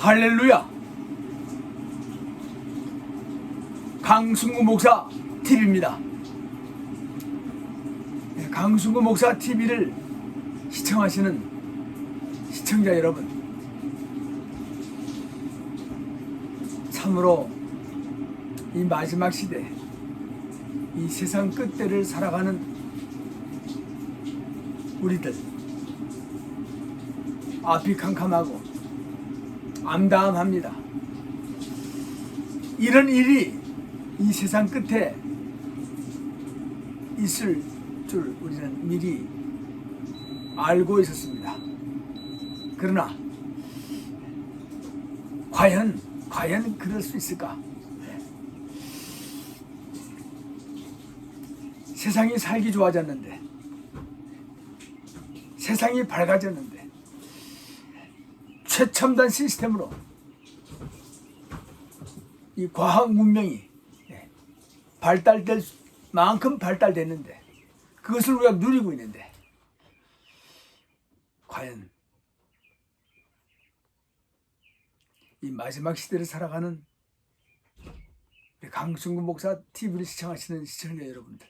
할렐루야. 강승구 목사 TV입니다. 강승구 목사 TV를 시청하시는 시청자 여러분, 참으로 이 마지막 시대, 이 세상 끝대를 살아가는 우리들, 앞이 캄캄하고 암담합니다. 이런 일이 이 세상 끝에 있을 줄 우리는 미리 알고 있었습니다. 그러나 과연 그럴 수 있을까? 세상이 살기 좋아졌는데, 세상이 밝아졌는데, 최첨단 시스템으로 이 과학 문명이 발달될 만큼 발달됐는데, 그것을 우리가 누리고 있는데, 과연 이 마지막 시대를 살아가는 강승구 목사 TV를 시청하시는 시청자 여러분들,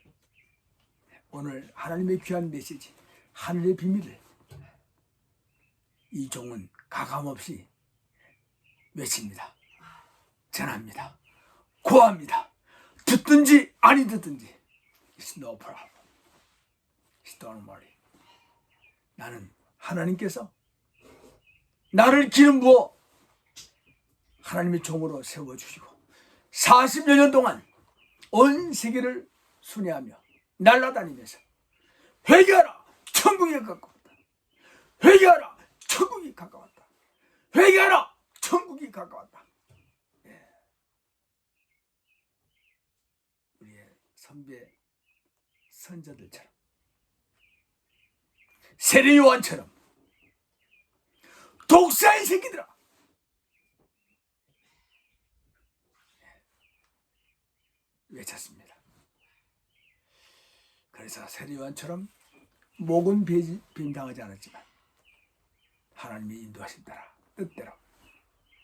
오늘 하나님의 귀한 메시지, 하늘의 비밀을 이 종은 가감없이 외칩니다. 전합니다. 고합니다. 듣든지 아니 듣든지 It's no problem. Don't worry. 나는 하나님께서 나를 기름 부어 하나님의 종으로 세워주시고 40여 년 동안 온 세계를 순회하며 날아다니면서 회개하라, 천국에 가까웠다. 회개하라, 천국이 가까웠다. 회개하라, 천국이 가까웠다. 우리의 선배 선자들처럼, 세례 요한처럼, 독사의 새끼들아, 외쳤습니다. 그래서 세례 요한처럼 목은 빈당하지 않았지만 하나님의 인도하신 따라 뜻대로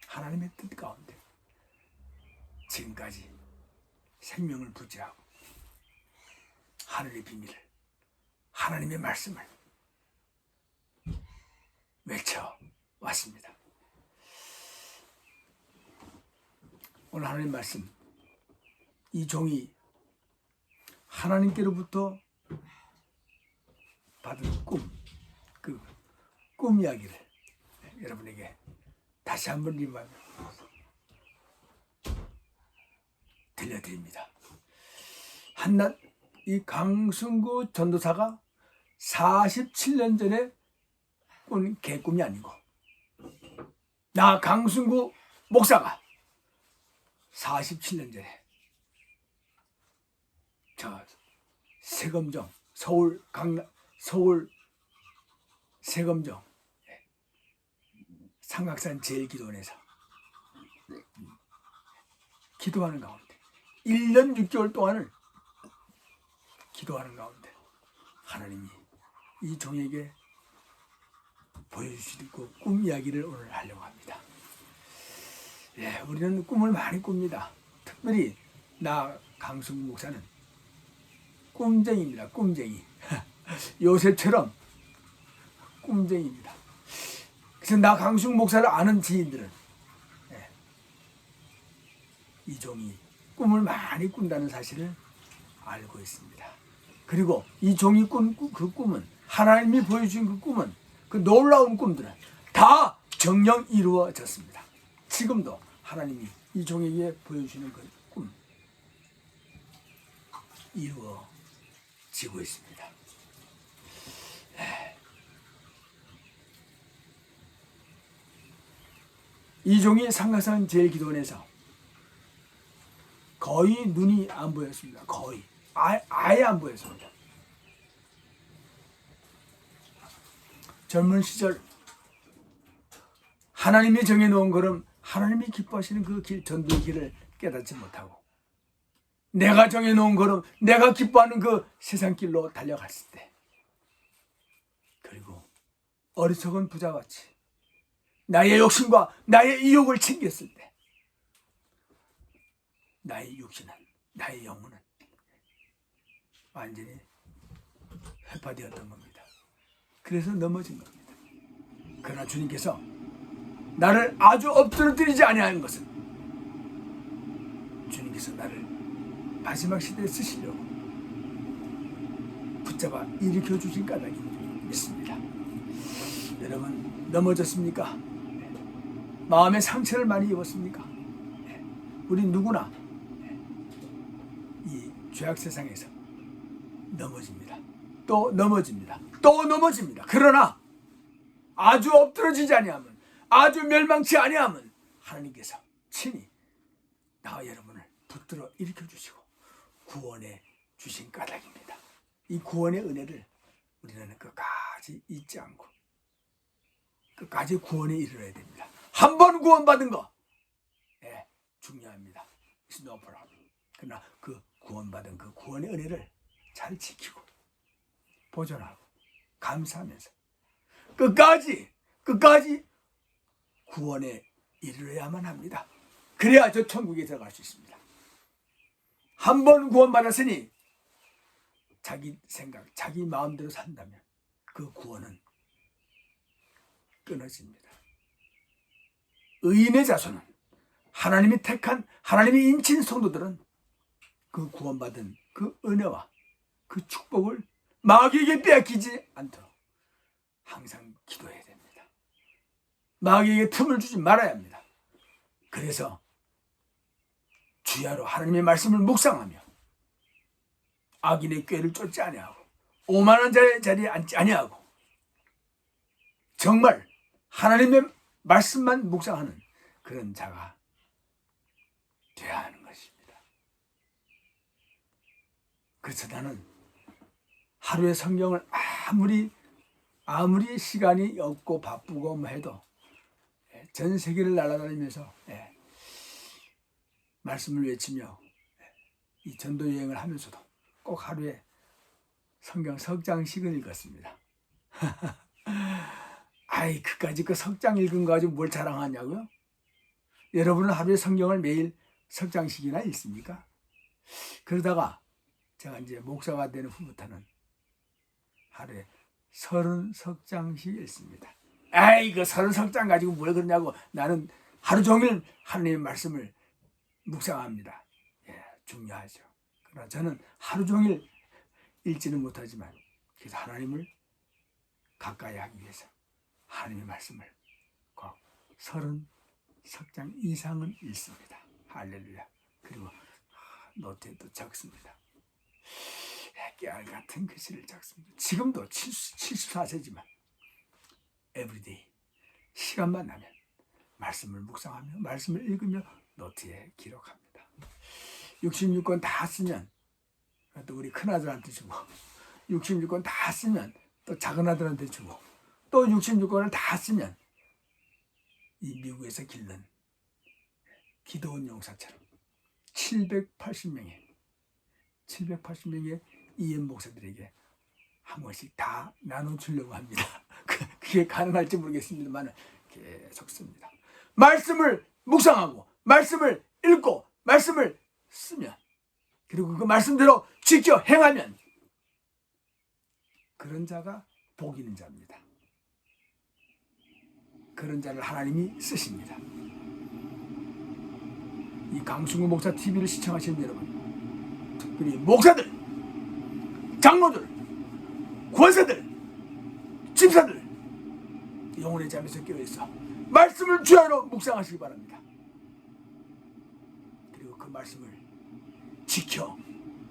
하나님의 뜻 가운데 지금까지 생명을 부지하고 하늘의 비밀을, 하나님의 말씀을 외쳐왔습니다. 오늘 하나님 말씀, 이 종이 하나님께로부터 받은 그 꿈 이야기를 여러분에게 다시 한번 리마인드 들려드립니다. 한낱 이 강승구 전도사가 47년 전에 꾼 개꿈이 아니고, 나 강승구 목사가 47년 전에 저 세검정, 서울 세검정 삼각산 제일기도원에서 기도하는 가운데 1년 6개월 동안을 기도하는 가운데 하나님이 이 종에게 보여주신 그 꿈 이야기를 오늘 하려고 합니다. 우리는 꿈을 많이 꿉니다. 특별히 나 강승구 목사는 꿈쟁이입니다. 꿈쟁이. 요셉처럼 꿈쟁이입니다. 그래서 나 강승구 목사를 아는 지인들은 이 종이 꿈을 많이 꾼다는 사실을 알고 있습니다. 그리고 이 종이 꾼 그 꿈은, 하나님이 보여주신 그 꿈은, 그 놀라운 꿈들은 다 정녕 이루어졌습니다. 지금도 하나님이 이 종에게 보여주시는 그 꿈 이루어지고 있습니다. 이 종이 삼각산 제일기도원에서 거의 눈이 안 보였습니다. 거의 아예 안 보였습니다. 젊은 시절 하나님이 정해놓은 걸음, 하나님이 기뻐하시는 그 길, 전도의 길을 깨닫지 못하고 내가 정해놓은 걸음, 내가 기뻐하는 그 세상 길로 달려갔을 때, 그리고 어리석은 부자같이 나의 욕심과 나의 이욕을 챙겼을 때 나의 육신은, 나의 영혼은 완전히 회파되었던 겁니다. 그래서 넘어진 겁니다. 그러나 주님께서 나를 아주 엎드러뜨리지 아니하는 것은 주님께서 나를 마지막 시대에 쓰시려고 붙잡아 일으켜 주신 까닭이 믿습니다. 여러분, 넘어졌습니까? 마음의 상처를 많이 입었습니까? 우리 누구나 이 죄악 세상에서 넘어집니다. 또 넘어집니다. 또 넘어집니다. 그러나 아주 엎드러지지 아니하면, 아주 멸망치 아니하면 하나님께서 친히 나와 여러분을 붙들어 일으켜 주시고 구원해 주신 까닭입니다. 이 구원의 은혜를 우리는 끝까지 잊지 않고 끝까지 구원에 이르러야 됩니다. 한 번 구원받은 거, 중요합니다. It's no problem. 그러나 그 구원받은 그 구원의 은혜를 잘 지키고 보존하고 감사하면서 끝까지 구원에 이르러야만 합니다. 그래야 저 천국에 들어갈 수 있습니다. 한 번 구원받았으니 자기 생각, 자기 마음대로 산다면 그 구원은 끊어집니다. 의인의 자손은, 하나님이 택한, 하나님이 인친 성도들은 그 구원받은 그 은혜와 그 축복을 마귀에게 빼앗기지 않도록 항상 기도해야 됩니다. 마귀에게 틈을 주지 말아야 합니다. 그래서 주야로 하나님의 말씀을 묵상하며 악인의 꾀를 쫓지 아니하고 오만한 자의 자리에 앉지 아니하고 정말 하나님의 말씀만 묵상하는 그런 자가 되어야 하는 것입니다. 그래서 나는 하루에 성경을 아무리 시간이 없고 바쁘고 해도 전 세계를 날아다니면서 말씀을 외치며 이 전도 여행을 하면서도 꼭 하루에 성경 석 장씩을 읽었습니다. 아이, 그까짓 그 석 장 읽은 거 가지고 뭘 자랑하냐고요? 여러분은 하루에 성경을 매일 석 장씩이나 읽습니까? 그러다가 제가 이제 목사가 되는 후부터는 하루에 30석장씩 읽습니다. 아이, 그 30석장 가지고 뭘 그러냐고. 나는 하루 종일 하나님의 말씀을 묵상합니다. 중요하죠. 그러나 저는 하루 종일 읽지는 못하지만 그래서 하나님을 가까이 하기 위해서 하나님의 말씀을 꼭 30석장 이상은 읽습니다. 할렐루야. 그리고 노트에도 적습니다. 깨알 같은 글씨를 적습니다. 지금도 74세지만 에브리데이 시간만 나면 말씀을 묵상하며 말씀을 읽으며 노트에 기록합니다. 66권 다 쓰면 또 우리 큰아들한테 주고 66권 다 쓰면 또 작은아들한테 주고 또 66권을 다 쓰면 이 미국에서 길른 기도원 용사처럼 780명의 이엔 목사들에게 한 권씩 다 나눠주려고 합니다. 그게 가능할지 모르겠습니다만 계속 씁니다. 말씀을 묵상하고 말씀을 읽고 말씀을 쓰면 그리고 그 말씀대로 지켜 행하면 그런 자가 복 있는 자입니다. 그런 자를 하나님이 쓰십니다. 이 강승구 목사 TV를 시청하시는 여러분, 특별히 목사들, 장로들, 권사들, 집사들, 영혼의 잠에서 깨어있어 말씀을 주야로 묵상하시기 바랍니다. 그리고 그 말씀을 지켜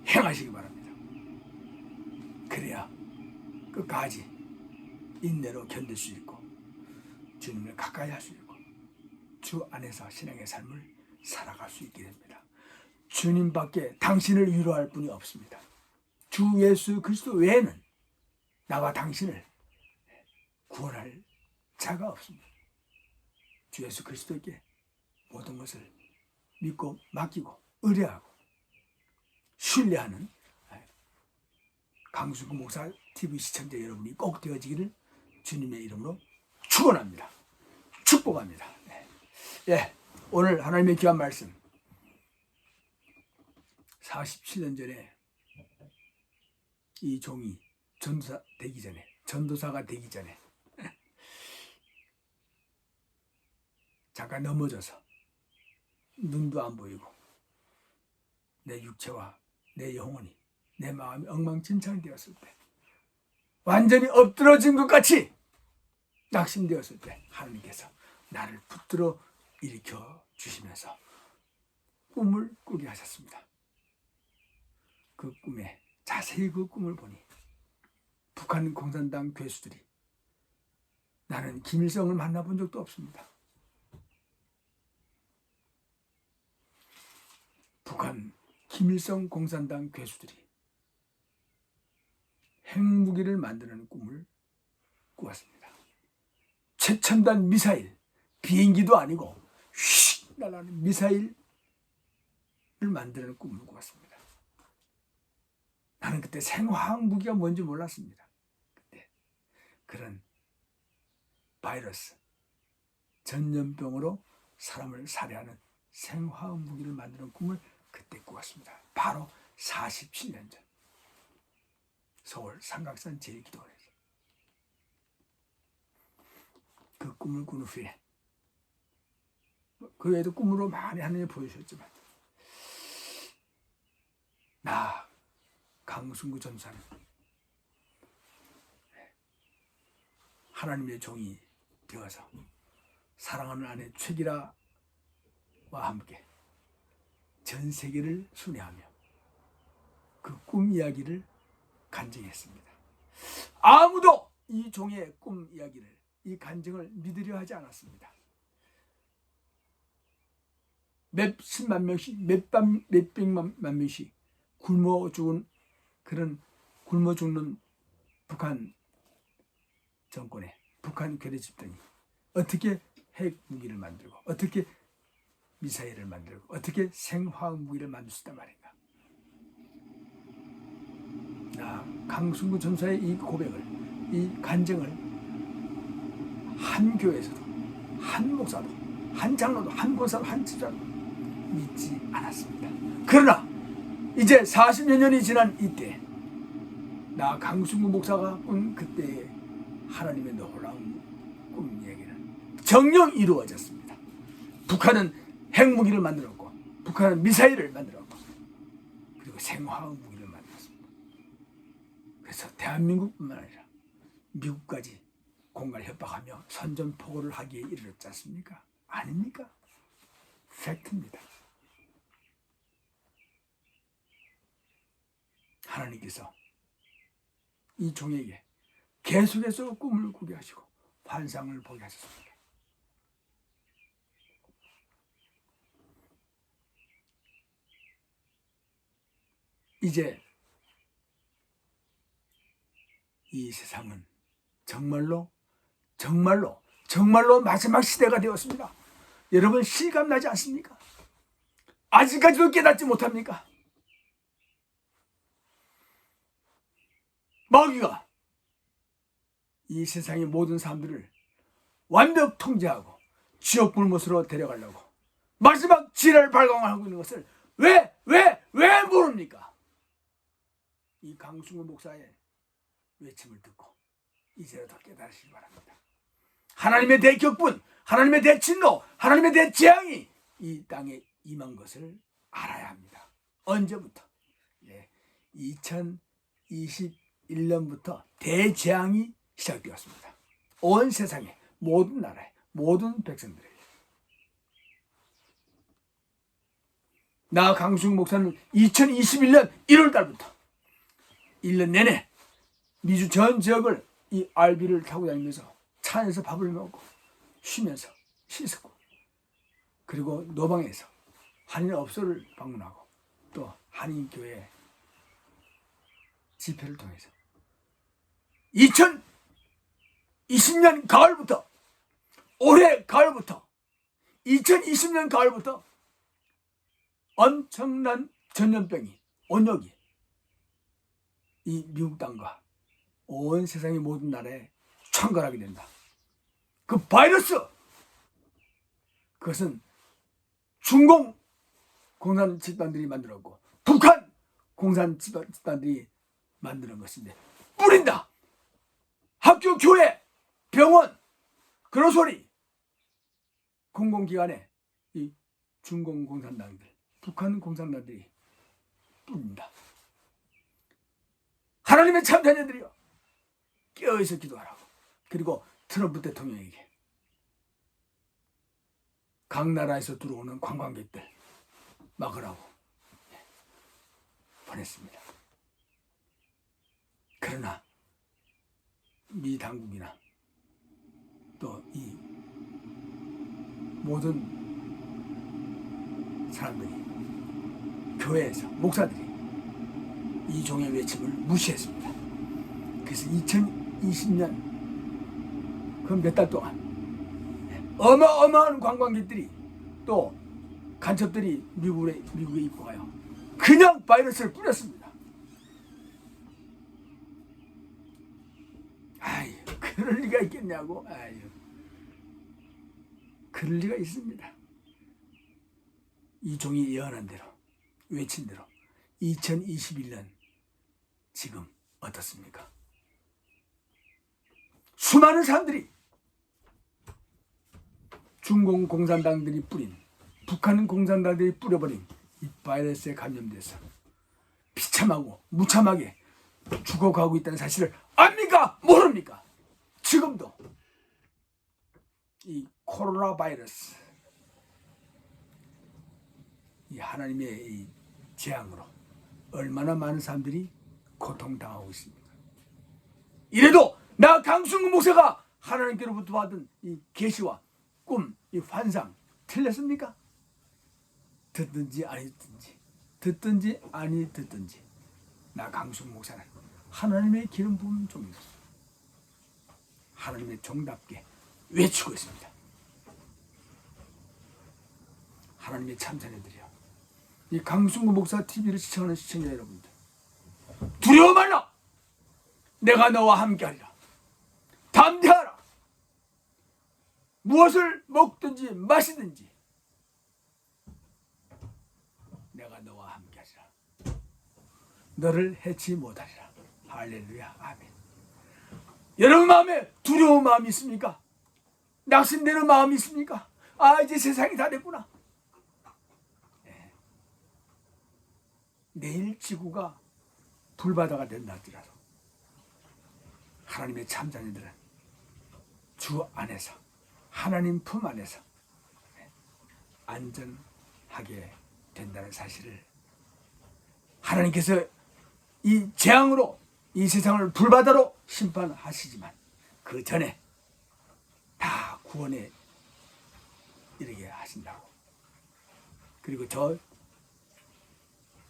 행하시기 바랍니다. 그래야 끝까지 인내로 견딜 수 있고 주님을 가까이 할 수 있고 주 안에서 신앙의 삶을 살아갈 수 있게 됩니다. 주님밖에 당신을 위로할 분이 없습니다. 주 예수 그리스도 외에는 나와 당신을 구원할 자가 없습니다. 주 예수 그리스도에게 모든 것을 믿고 맡기고 의뢰하고 신뢰하는 강수구 목사 TV 시청자 여러분이 꼭 되어지기를 주님의 이름으로 축원합니다. 축복. 축복합니다. 예, 오늘 하나님의 귀한 말씀 47년 전에 이 종이 전도사가 되기 전에 잠깐 넘어져서 눈도 안 보이고 내 육체와 내 영혼이 내 마음이 엉망진창되었을 때 완전히 엎드러진 것 같이 낙심되었을 때 하나님께서 나를 붙들어 일으켜 주시면서 꿈을 꾸게 하셨습니다. 그 꿈에 자세히 그 꿈을 보니 북한 공산당 괴수들이 나는 김일성을 만나본 적도 없습니다. 북한 김일성 공산당 괴수들이 핵무기를 만드는 꿈을 꾸었습니다. 최첨단 미사일, 비행기도 아니고 휙 날아가는 미사일을 만드는 꿈을 꾸었습니다. 나는 그때 생화학 무기가 뭔지 몰랐습니다. 그때 그런 바이러스, 전염병으로 사람을 살해하는 생화학 무기를 만드는 꿈을 그때 꾸었습니다. 바로 47년 전 서울 삼각산 제2기도원에서 그 꿈을 꾼 후에 그 외에도 꿈으로 많이 하나님이 보여주셨지만 나 강승구 전사는 하나님의 종이 되어서 사랑하는 아내 최기라와 함께 전 세계를 순회하며 그 꿈 이야기를 간증했습니다. 아무도 이 종의 꿈 이야기를, 이 간증을 믿으려 하지 않았습니다. 몇십만 명씩, 몇백만 명씩 굶어 죽는 북한 정권의 북한 괴뢰 집단이 어떻게 핵 무기를 만들고 어떻게 미사일을 만들고 어떻게 생화학 무기를 만들 수 있단 말인가. 강승구 전사의 이 고백을, 이 간증을 한 교회에서도, 한 목사도, 한 장로도, 한 권사도, 한 집사도 믿지 않았습니다. 그러나 이제 40여 년이 지난 이때 나 강승구 목사가 꾼 그때의 하나님의 놀라운 꿈 얘기는 정녕 이루어졌습니다. 북한은 핵무기를 만들었고 북한은 미사일을 만들었고 그리고 생화학 무기를 만들었습니다. 그래서 대한민국뿐만 아니라 미국까지 공갈 협박하며 선전포고를 하기에 이르렀지 않습니까? 아닙니까? 팩트입니다. 하나님께서 이 종에게 계속해서 꿈을 꾸게 하시고 환상을 보게 하셨습니다. 이제 이 세상은 정말로 마지막 시대가 되었습니다. 여러분 실감나지 않습니까? 아직까지도 깨닫지 못합니까? 마귀가 이 세상의 모든 사람들을 완벽 통제하고 지옥 불못으로 데려가려고 마지막 지랄 발광하고 있는 것을 왜 모릅니까? 이 강승구 목사의 외침을 듣고 이제라도 깨달으시기 바랍니다. 하나님의 대격분, 하나님의 대진노, 하나님의 대재앙이 이 땅에 임한 것을 알아야 합니다. 언제부터? 2021년부터 대재앙이 시작되었습니다. 온 세상의 모든 나라의 모든 백성들에게. 나 강승구 목사는 2021년 1월 달부터 1년 내내 미주 전 지역을 이 RV를 타고 다니면서 차 안에서 밥을 먹고 쉬면서 씻었고 그리고 노방에서 한인업소를 방문하고 또 한인교회 집회를 통해서 2020년 가을부터 올해 가을부터 2020년 가을부터 엄청난 전염병이 온역이 이 미국 땅과 온 세상의 모든 나라에 창궐하게 된다. 그 바이러스 그것은 중공 공산 집단들이 만들었고 북한 공산 집단들이 만드는 것인데 뿌린다. 학교, 교회, 병원, 그로소리, 공공기관에 이 중공 공산당들, 북한 공산당들이 뿌린다. 하나님의 참자녀들이여 깨어있어 기도하라고. 그리고 트럼프 대통령에게 각 나라에서 들어오는 관광객들 막으라고 보냈습니다. 그러나 미 당국이나 또 이 모든 사람들이 교회에서 목사들이 이 종의 외침을 무시했습니다. 그래서 2020년 그 몇 달 동안 어마어마한 관광객들이 또 간첩들이 미국에 입고가요. 그냥 바이러스를 뿌렸습니다. 아유, 그럴 리가 있겠냐고. 아유, 그럴 리가 있습니다. 이 종이 예언한 대로, 외친 대로 2021년 지금 어떻습니까? 수많은 사람들이 중공 공산당들이 뿌린, 북한 공산당들이 뿌려버린 이 바이러스에 감염돼서 비참하고 무참하게 죽어가고 있다는 사실을 압니까? 모릅니까? 지금도 이 코로나 바이러스, 이 하나님의 이 재앙으로 얼마나 많은 사람들이 고통당하고 있습니까? 이래도 나 강승구 목사가 하나님께로부터 받은 이 계시와 꿈, 이 환상 틀렸습니까? 듣든지 아니 듣든지 아니 듣든지 나 강승구 목사는 하나님의 기름 부은 종입니다. 하나님의 종답게 외치고 있습니다. 하나님의 참자녀들이여, 이 강승구 목사 TV를 시청하는 시청자 여러분들, 두려워 말라. 내가 너와 함께하리라. 담대하라. 무엇을 먹든지 마시든지 내가 너와 함께하리라. 너를 해치 못하리라. 할렐루야, 아멘. 여러분 마음에 두려운 마음이 있습니까? 낙심되는 마음이 있습니까? 아, 이제 세상이 다 됐구나. 네. 내일 지구가 불바다가 된다 할지라도 하나님의 참자녀들은 주 안에서, 하나님 품 안에서 안전하게 된다는 사실을, 하나님께서 이 재앙으로 이 세상을 불바다로 심판하시지만 그 전에 다 구원에 이르게 하신다고. 그리고 저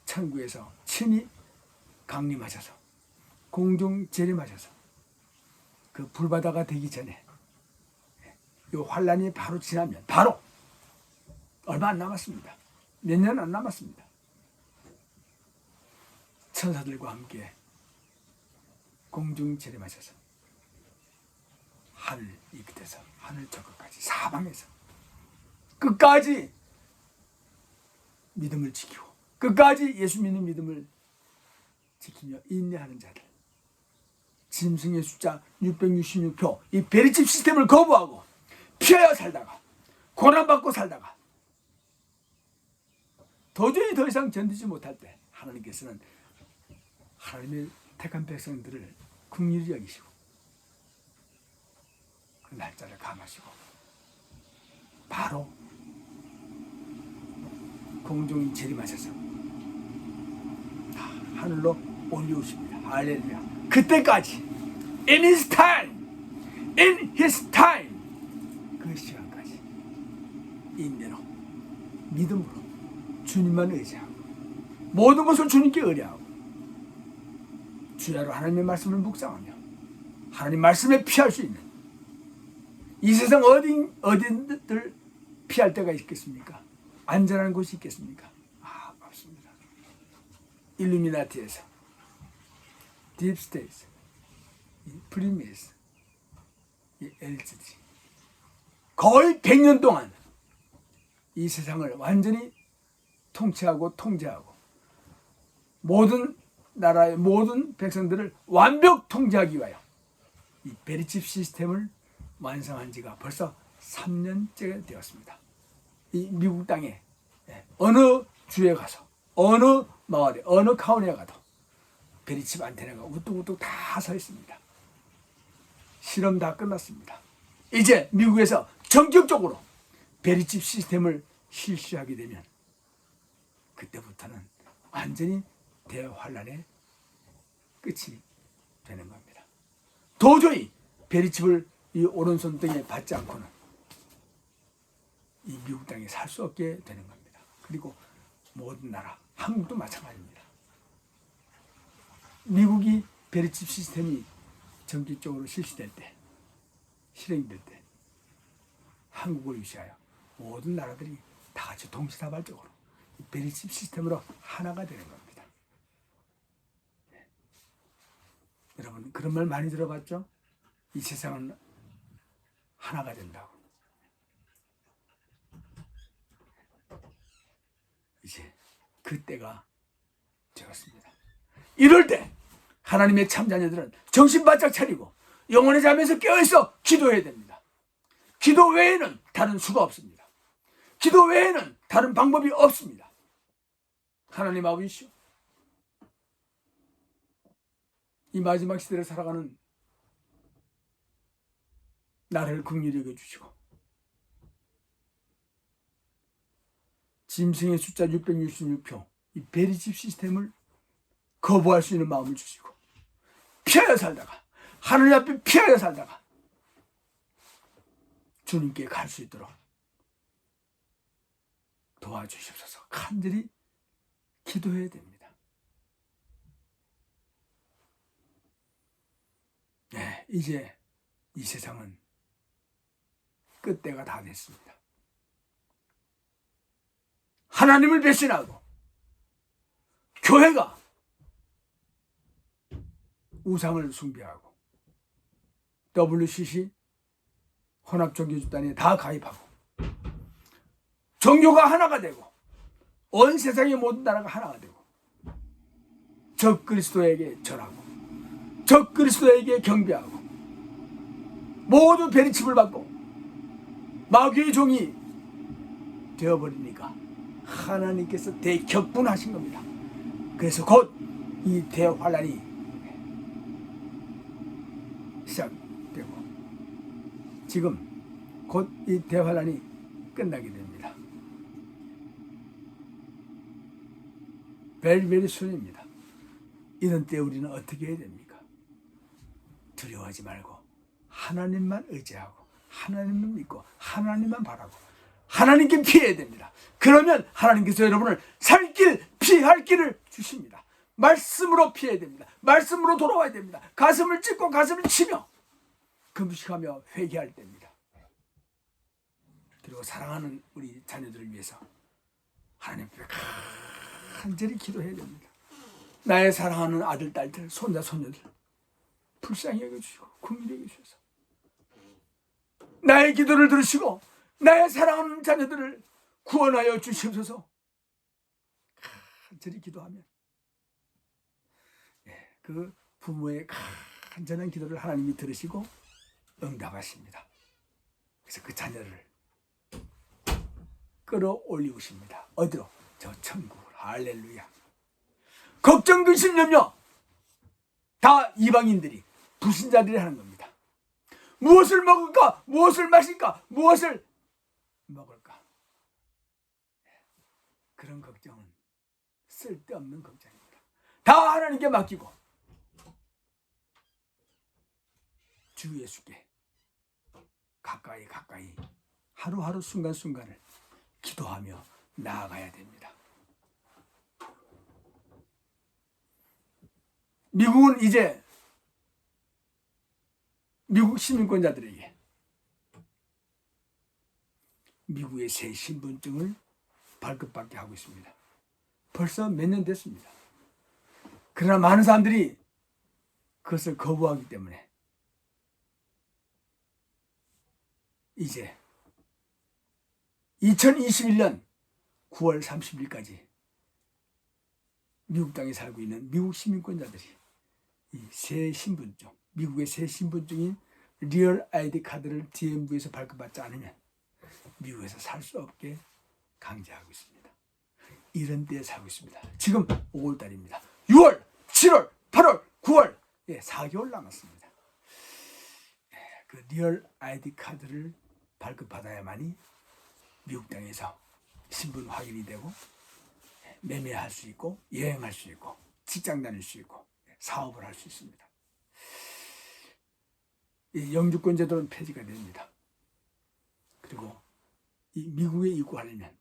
천국에서 친히 강림하셔서 공중 재림하셔서 그 불바다가 되기 전에 이 환란이 바로 지나면, 바로 얼마 안 남았습니다. 몇 년 안 남았습니다. 천사들과 함께 공중 재림하셔서 하늘 이 끝에서 하늘 저 끝까지 사방에서 끝까지 믿음을 지키고 끝까지 예수 믿는 믿음을 지키며 인내하는 자들, 짐승의 숫자 666표 이 베리집 시스템을 거부하고 피하여 살다가 고난받고 살다가 도저히 더 이상 견디지 못할 때 하나님께서는 하나님의 택한 백성들을 긍휼히 여기시고 그 날짜를 감하시고 바로 공중 재림하셔서 하늘로 올려오십니다. 할렐루야. 그때까지 in his time, in his time, 그 시간까지 인내로 믿음으로 주님만 의지하고 모든 것을 주님께 의뢰하고 주야로 하나님의 말씀을 묵상하며 하나님 말씀에 피할 수 있는, 이 세상 어딘들 피할 데가 있겠습니까? 안전한 곳이 있겠습니까? 없습니다. 일루미나티에서, 딥스테이트, 프리메이스, LGD 거의 100년 동안 이 세상을 완전히 통치하고 통제하고 모든 나라의 모든 백성들을 완벽 통제하기 위하여 이 베리칩 시스템을 완성한 지가 벌써 3년째 되었습니다. 이 미국 땅에 어느 주에 가서 어느 마을에 어느 카운티에 가도 베리칩 안테나가 우뚝우뚝 다 서 있습니다. 실험 다 끝났습니다. 이제 미국에서 전격적으로 베리칩 시스템을 실시하게 되면 그때부터는 완전히 대환란의 끝이 되는 겁니다. 도저히 베리칩을 이 오른손 등에 받지 않고는 이 미국 땅에 살 수 없게 되는 겁니다. 그리고 모든 나라, 한국도 마찬가지입니다. 미국이 베리칩 시스템이 전격적으로 실시될 때, 실행될 때 한국을 위시하여 모든 나라들이 다 같이 동시다발적으로 베리칩 시스템으로 하나가 되는 겁니다. 네. 여러분 그런 말 많이 들어봤죠? 이 세상은 하나가 된다고. 이제 그때가 되었습니다. 이럴 때 하나님의 참자녀들은 정신 바짝 차리고 영혼의 잠에서 깨어있어 기도해야 됩니다. 기도 외에는 다른 수가 없습니다. 기도 외에는 다른 방법이 없습니다. 하나님 아버지시오, 이 마지막 시대를 살아가는 나를 긍휼히 여겨주시고 짐승의 숫자 666표 이 베리칩 시스템을 거부할 수 있는 마음을 주시고 피하여 살다가 하느님 앞에 피하여 살다가 주님께 갈 수 있도록 도와주시옵소서. 간절히 기도해야 됩니다. 네, 이제 이 세상은 끝때가 다 됐습니다. 하나님을 배신하고 교회가 우상을 숭배하고 WCC 혼합종교집단에 다 가입하고 종교가 하나가 되고 온 세상의 모든 나라가 하나가 되고 적 그리스도에게 절하고 적 그리스도에게 경배하고 모두 베리칩을 받고 마귀의 종이 되어버리니까 하나님께서 대격분하신 겁니다. 그래서 곧 이 대환란이 시작되고 지금 곧 이 대환란이 끝나게 됩니다. 베리베리 순입니다. 이런 때 우리는 어떻게 해야 됩니까? 두려워하지 말고 하나님만 의지하고 하나님만 믿고 하나님만 바라고 하나님께 피해야 됩니다. 그러면 하나님께서 여러분을 살 길, 피할 길을 주십니다. 말씀으로 피해야 됩니다. 말씀으로 돌아와야 됩니다. 가슴을 찢고 가슴을 치며 금식하며 회개할 때입니다. 그리고 사랑하는 우리 자녀들을 위해서 하나님 앞에 간절히 기도해야 됩니다. 나의 사랑하는 아들, 딸들, 손자, 손녀들 불쌍히 여겨주시고 긍휼히 여겨주셔서 나의 기도를 들으시고 나의 사랑하는 자녀들을 구원하여 주시옵소서. 간절히 기도하면 그 부모의 간절한 기도를 하나님이 들으시고 응답하십니다. 그래서 그 자녀를 끌어올리십니다. 어디로? 저 천국으로. 할렐루야. 걱정, 근심, 염려 다 이방인들이 불신자들이 하는 겁니다. 무엇을 먹을까? 무엇을 마실까? 무엇을 먹을까? 그런 걱정은 쓸데없는 걱정입니다. 다 하나님께 맡기고 주 예수께 가까이 하루하루 순간순간을 기도하며 나아가야 됩니다. 미국은 이제 미국 시민권자들에게 미국의 새 신분증을 발급받게 하고 있습니다. 벌써 몇 년 됐습니다. 그러나 많은 사람들이 그것을 거부하기 때문에 이제 2021년 9월 30일까지 미국 땅에 살고 있는 미국 시민권자들이 이 새 신분증, 미국의 새 신분증인 리얼 아이디 카드를 DMV에서 발급받지 않으면 미국에서 살 수 없게 강제하고 있습니다. 이런 때에 살고 있습니다. 지금 5월달입니다. 6월, 7월, 8월, 9월 4개월 남았습니다. 그 리얼 아이디 카드를 발급받아야만이 미국 땅에서 신분 확인이 되고 매매할 수 있고 여행할 수 있고 직장 다닐 수 있고 사업을 할 수 있습니다. 이 영주권 제도는 폐지가 됩니다. 그리고 이 미국에 입국하려면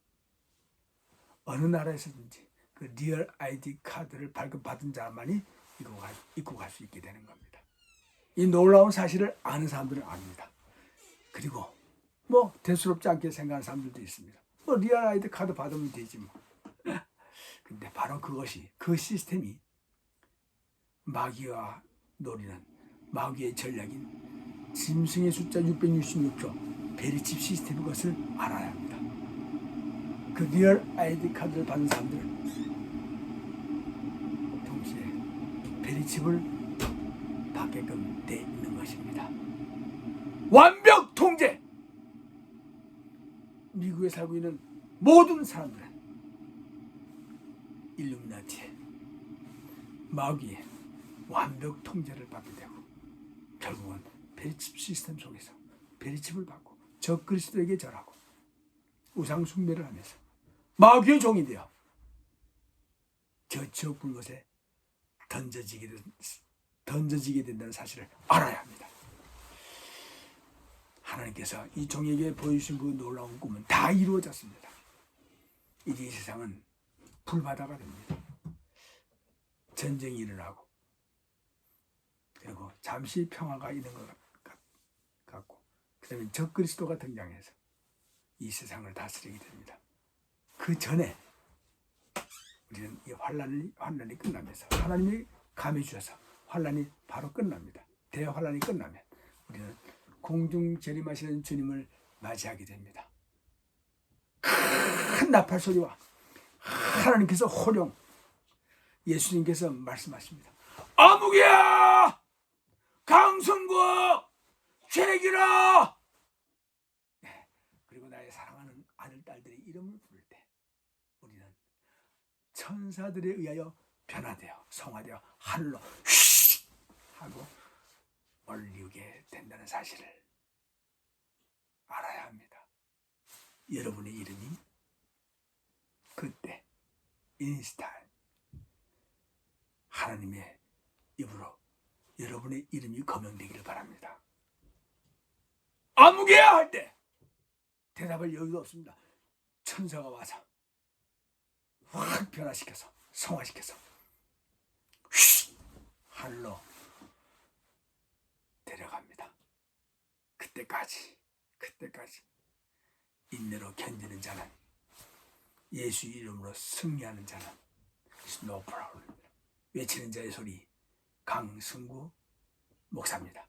어느 나라에서든지 그 리얼 아이디 카드를 발급받은 자만이 입국할 수 있게 되는 겁니다. 이 놀라운 사실을 아는 사람들은 압니다. 그리고 뭐 대수롭지 않게 생각하는 사람들도 있습니다. 뭐 리얼 아이디 카드 받으면 되지 뭐. 근데 바로 그것이, 그 시스템이 마귀와 노리는 마귀의 전략인 짐승의 숫자 666조 베리칩 시스템인 것을 알아야 합니다. 그 리얼 아이디 카드를 받은 사람들은 동시에 베리칩을 받게끔 돼 있는 것입니다. 완벽 통제! 미국에 살고 있는 모든 사람들은 일루미나티의 마귀의 완벽 통제를 받게 되고 결국은 베리칩 시스템 속에서 베리칩을 받고 적그리스도에게 절하고 우상 숭배를 하면서 마귀의 종이 되어 저 지옥 불못에 던져지게 된다는 사실을 알아야 합니다. 하나님께서 이 종에게 보여주신 그 놀라운 꿈은 다 이루어졌습니다. 이제 이 세상은 불바다가 됩니다. 전쟁이 일어나고 그리고 잠시 평화가 있는 것 같고 그 다음에 적그리스도가 등장해서 이 세상을 다스리게 됩니다. 그 전에 우리는 이 환란이 끝나면서 하나님이 감해 주셔서 환란이 바로 끝납니다. 대환란이 끝나면 우리는 공중 재림하시는 주님을 맞이하게 됩니다. 큰 나팔 소리와 하나님께서 호령, 예수님께서 말씀하십니다. 아무개야! 강성구! 죄기라! 그리고 나의 사랑하는 아들, 딸들의 이름을 부를 때 우리는 천사들에 의하여 변화되어 성화되어 하늘로 휘 하고 올리게 된다는 사실을 알아야 합니다. 여러분의 이름이 그때 인스타일 하나님의 입으로 여러분의 이름이 거명되기를 바랍니다. 아무개야 할 때 대답할 여유도 없습니다. 천사가 와서 확 변화시켜서 성화시켜서 휘 하늘로 데려갑니다. 그때까지 인내로 견디는 자는 예수 이름으로 승리하는 자는 no problem 외치는 자의 소리 강승구 목사입니다.